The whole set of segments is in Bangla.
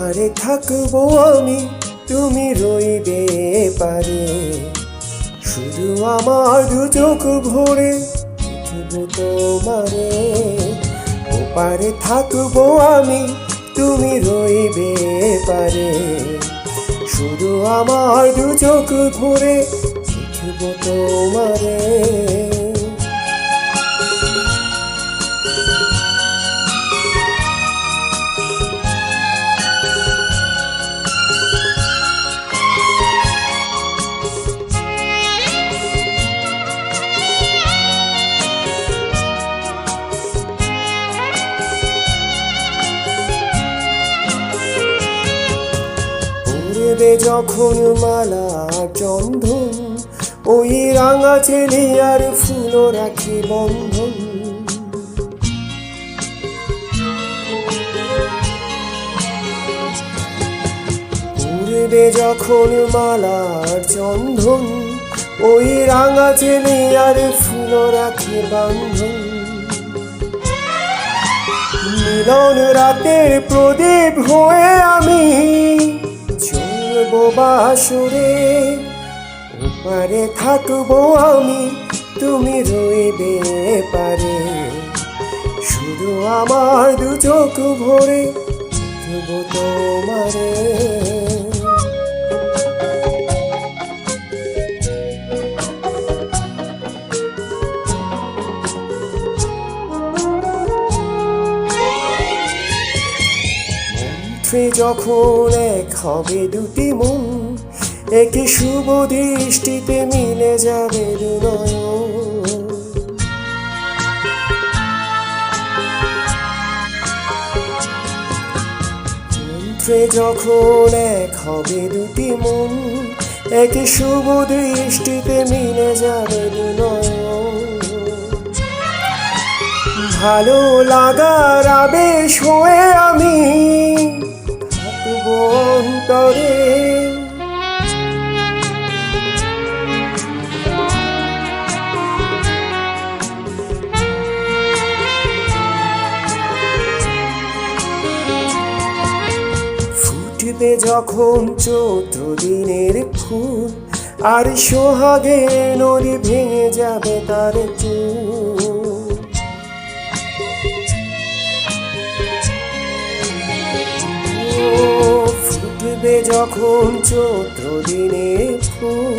ওপারে থাকবো আমি, তুমি রইবে পারে। শুধু আমার দু চোখ ভরে দেখবো তোমারে। ওপারে থাকবো আমি, তুমি রইবে পারে। শুধু আমার দু চোখ ভরে দেখবো তোমারে। পড়বে যখন মালা চন্দন, ওই রাঙা চেলিয়ার ফুল রাখি বন্ধন। পড়বে যখন মালার চন্দন, ওই রাঙা চেলিয়ার ফুল রাখি বন্ধন। মিলন রাতের প্রদীপ হয়ে আমি চলবো বাসরে। ওপারে থাকবো আমি, তুমি রইবে পারে। শুধু আমার দু চোখ ভরে দেখবো তোমারে। যখন এক হবে দুটি মন, একই শুভ দৃষ্টিতে মিলে যাবে দু নয়ন। মন্ত্রে যখন এক হবে দুটি মন, একই শুভ দৃষ্টিতে মিলে যাবে দু নয়ন। ভালো লাগার আবেশ হয়ে আমি থাকবো অন্তরে। ফুটবে যখন চৈত্র দিনের ফুল, আর সোহাগে নদী ভেঙে যাবে তার চুল। ফুটবে যখন চৈত্র দিনের ফুল,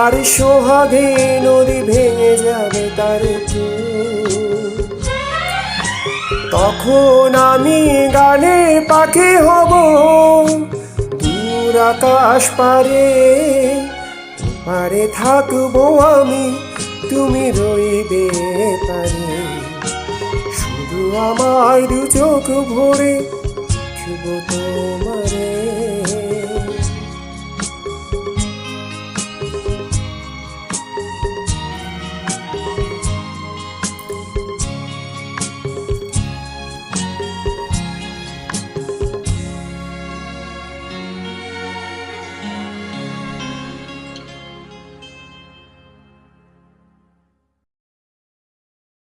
আর সোহাগে নদী ভেঙে যাবে তার চুল। তখন আমি গানের পাখি হব দূর আকাশ পারে। পারে থাকবো আমি, তুমি রইবে পারে। শুধু আমার দু চোখ ভরে দেখবো তোমারে।